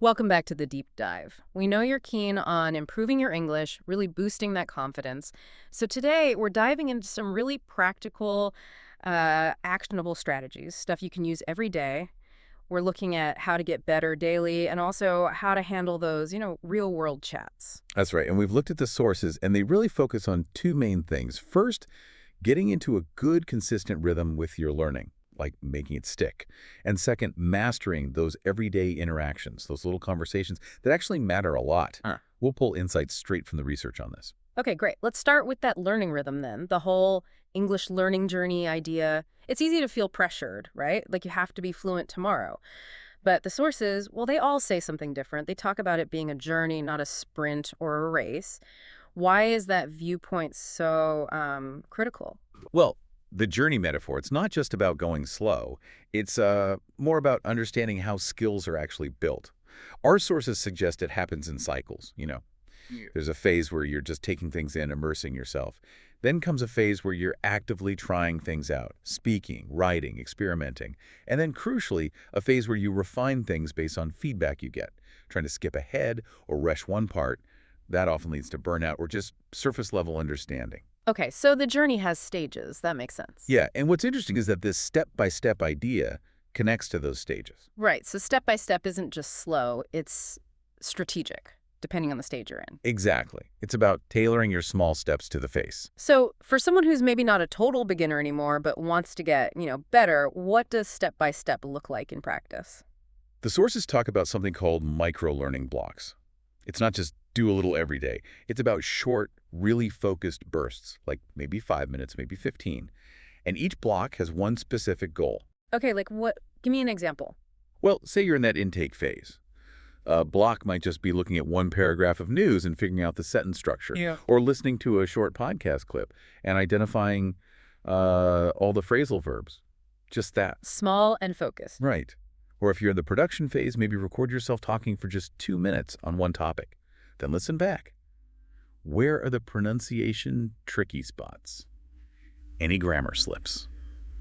Welcome back to the deep dive. We know you're keen on improving your English, really boosting that confidence. So today we're diving into some really practical, actionable strategies, stuff you can use every day. We're looking at how to get better daily and also how to handle those, real world chats. That's right. And we've looked at the sources, and they really focus on two main things. First, getting into a good, consistent rhythm with your learning, like making it stick. And second, mastering those everyday interactions, those little conversations that actually matter a lot. We'll pull insights straight from the research on this. Okay, great. Let's start with that learning rhythm then. The whole English learning journey idea. It's easy to feel pressured, right? Like you have to be fluent tomorrow. But the sources, well, they all say something different. They talk about it being a journey, not a sprint or a race. Why is that viewpoint so critical? Well, the journey metaphor, it's not just about going slow. It's more about understanding how skills are actually built. Our sources suggest it happens in cycles. There's a phase where you're just taking things in, immersing yourself. Then comes a phase where you're actively trying things out, speaking, writing, experimenting. And then crucially, a phase where you refine things based on feedback you get. Trying to skip ahead or rush one part, that often leads to burnout or just surface-level understanding. Okay, so the journey has stages. That makes sense. Yeah, and what's interesting is that this step-by-step idea connects to those stages. Right, so step by step isn't just slow, it's strategic, depending on the stage you're in. Exactly. It's about tailoring your small steps to the face. So for someone who's maybe not a total beginner anymore, but wants to get, better, what does step by step look like in practice? The sources talk about something called micro-learning blocks. It's not just do a little every day. It's about short, really focused bursts, like maybe 5 minutes, maybe 15. And each block has one specific goal. Okay, like what? Give me an example. Well, say you're in that intake phase. A block might just be looking at one paragraph of news and figuring out the sentence structure. Yeah. Or listening to a short podcast clip and identifying all the phrasal verbs. Just that. Small and focused. Right. Or if you're in the production phase, maybe record yourself talking for just 2 minutes on one topic. Then listen back. Where are the pronunciation tricky spots? Any grammar slips?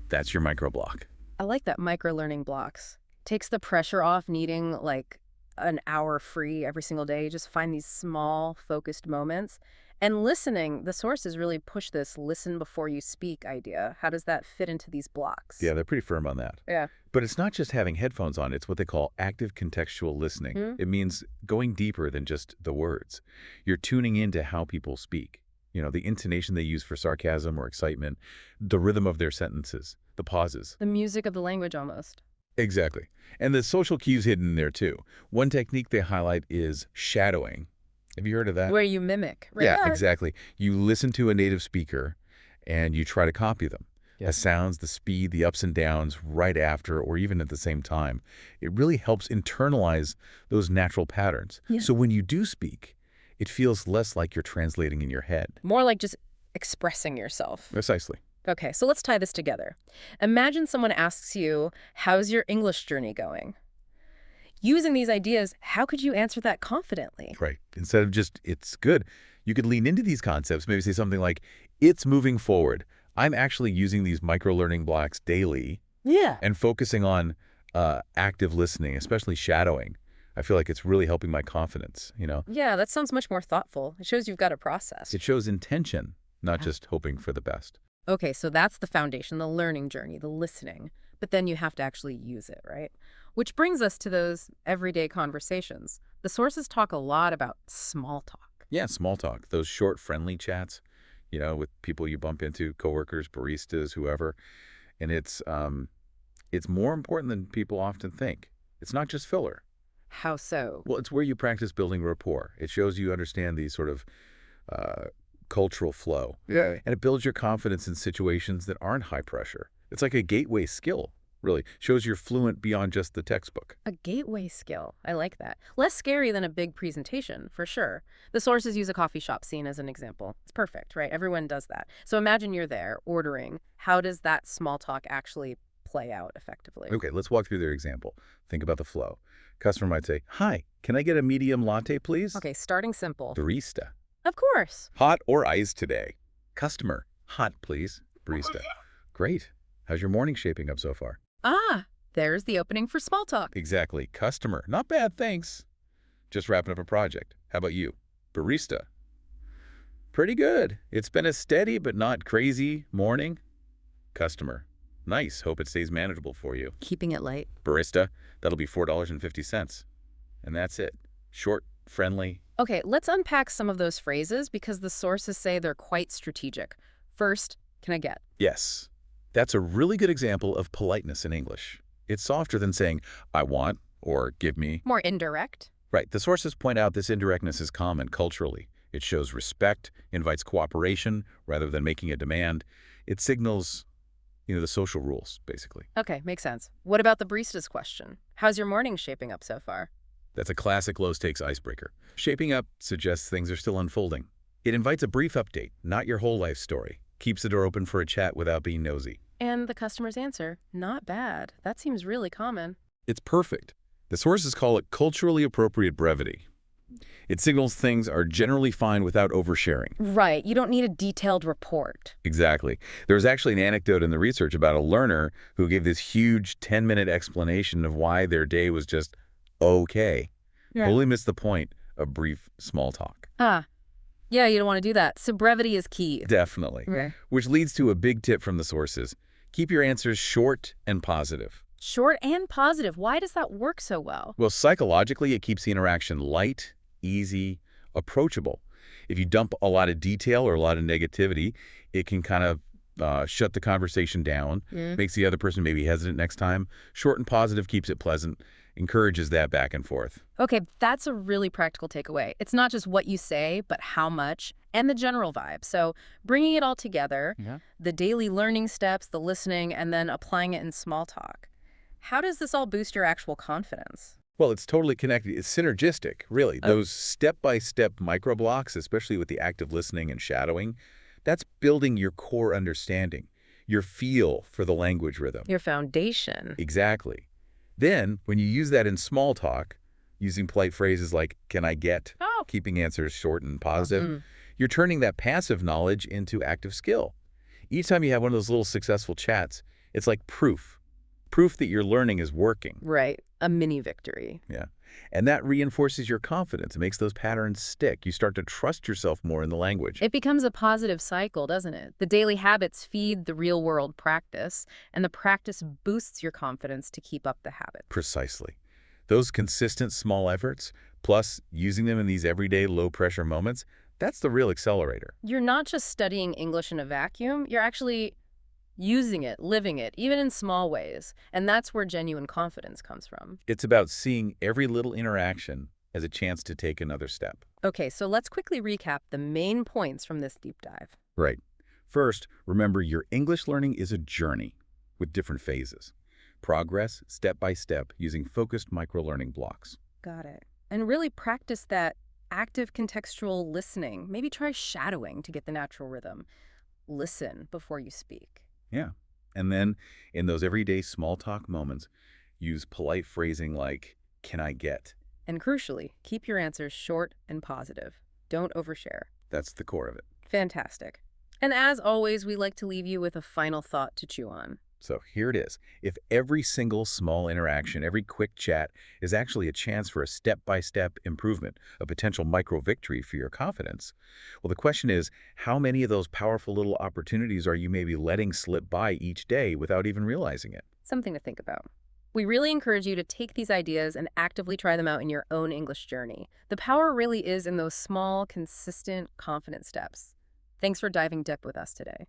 That's your micro-block. I like that micro-learning blocks. Takes the pressure off needing like an hour free every single day. You just find these small, focused moments. And listening, the sources really push this listen before you speak idea. How does that fit into these blocks? Yeah, they're pretty firm on that. Yeah. But it's not just having headphones on. It's what they call active contextual listening. It means going deeper than just the words. You're tuning into how people speak. The intonation they use for sarcasm or excitement, the rhythm of their sentences, the pauses. The music of the language almost. Exactly. And the social cues hidden in there too. One technique they highlight is shadowing. Have you heard of that? Where you mimic. Right? Yeah, exactly. You listen to a native speaker and you try to copy them. Yeah. The sounds, the speed, the ups and downs right after or even at the same time. It really helps internalize those natural patterns. Yeah. So when you do speak, it feels less like you're translating in your head. More like just expressing yourself. Precisely. Okay, so let's tie this together. Imagine someone asks you, how's your English journey going? Using these ideas, how could you answer that confidently? Right. Instead of just, it's good, you could lean into these concepts, maybe say something like, it's moving forward. I'm actually using these micro-learning blocks daily. Yeah. And focusing on active listening, especially shadowing. I feel like it's really helping my confidence. Yeah, that sounds much more thoughtful. It shows you've got a process. It shows intention, not just hoping for the best. Okay, so that's the foundation, the learning journey, the listening. But then you have to actually use it, right? Which brings us to those everyday conversations. The sources talk a lot about small talk. Yeah, small talk. Those short, friendly chats, with people you bump into, coworkers, baristas, whoever. And it's more important than people often think. It's not just filler. How so? Well, it's where you practice building rapport. It shows you understand these sort of cultural flow. Yeah. And it builds your confidence in situations that aren't high pressure. It's like a gateway skill, really. Shows you're fluent beyond just the textbook. A gateway skill. I like that. Less scary than a big presentation, for sure. The sources use a coffee shop scene as an example. It's perfect, right? Everyone does that. So imagine you're there ordering. How does that small talk actually play out effectively? Okay, let's walk through their example. Think about the flow. Customer might say, hi, can I get a medium latte, please? Okay, starting simple. Barista. Of course. Hot or iced today? Customer. Hot, please. Barista. Great. How's your morning shaping up so far? Ah, there's the opening for small talk. Exactly. Customer. Not bad, thanks. Just wrapping up a project. How about you? Barista. Pretty good. It's been a steady but not crazy morning. Customer. Nice. Hope it stays manageable for you. Keeping it light. Barista. That'll be $4.50. And that's it. Short, friendly. Okay, let's unpack some of those phrases because the sources say they're quite strategic. First, can I get? Yes. That's a really good example of politeness in English. It's softer than saying, I want, or give me. More indirect. Right. The sources point out this indirectness is common culturally. It shows respect, invites cooperation rather than making a demand. It signals, the social rules, basically. Okay, makes sense. What about the barista's question? How's your morning shaping up so far? That's a classic low-stakes icebreaker. Shaping up suggests things are still unfolding. It invites a brief update, not your whole life story. Keeps the door open for a chat without being nosy. And the customer's answer, not bad. That seems really common. It's perfect. The sources call it culturally appropriate brevity. It signals things are generally fine without oversharing. Right, you don't need a detailed report. Exactly. There was actually an anecdote in the research about a learner who gave this huge 10-minute explanation of why their day was just okay. Yeah. Totally missed the point of brief small talk. Yeah, you don't want to do that. So brevity is key. Definitely. Okay. Which leads to a big tip from the sources. Keep your answers short and positive. Short and positive. Why does that work so well? Well, psychologically, it keeps the interaction light, easy, approachable. If you dump a lot of detail or a lot of negativity, it can kind of shut the conversation down, makes the other person maybe hesitant next time. Short and positive keeps it pleasant, encourages that back and forth. Okay, that's a really practical takeaway. It's not just what you say, but how much and the general vibe. So bringing it all together, the daily learning steps, the listening, and then applying it in small talk. How does this all boost your actual confidence? Well, it's totally connected. It's synergistic, really. Those step-by-step micro blocks, especially with the active listening and shadowing, that's building your core understanding, your feel for the language rhythm. Your foundation. Exactly. Then, when you use that in small talk, using polite phrases like, can I get, keeping answers short and positive, you're turning that passive knowledge into active skill. Each time you have one of those little successful chats, it's like proof that your learning is working. Right. A mini victory. Yeah. And that reinforces your confidence. It makes those patterns stick. You start to trust yourself more in the language. It becomes a positive cycle, doesn't it? The daily habits feed the real-world practice, and the practice boosts your confidence to keep up the habit. Precisely. Those consistent small efforts, plus using them in these everyday low-pressure moments, that's the real accelerator. You're not just studying English in a vacuum. You're actually using it, living it, even in small ways. And that's where genuine confidence comes from. It's about seeing every little interaction as a chance to take another step. Okay, so let's quickly recap the main points from this deep dive. Right. First, remember your English learning is a journey with different phases. Progress, step by step, using focused micro-learning blocks. Got it. And really practice that active contextual listening. Maybe try shadowing to get the natural rhythm. Listen before you speak. Yeah. And then in those everyday small talk moments, use polite phrasing like, can I get? And crucially, keep your answers short and positive. Don't overshare. That's the core of it. Fantastic. And as always, we like to leave you with a final thought to chew on. So here it is. If every single small interaction, every quick chat is actually a chance for a step-by-step improvement, a potential micro-victory for your confidence, well, the question is, how many of those powerful little opportunities are you maybe letting slip by each day without even realizing it? Something to think about. We really encourage you to take these ideas and actively try them out in your own English journey. The power really is in those small, consistent, confident steps. Thanks for diving deep with us today.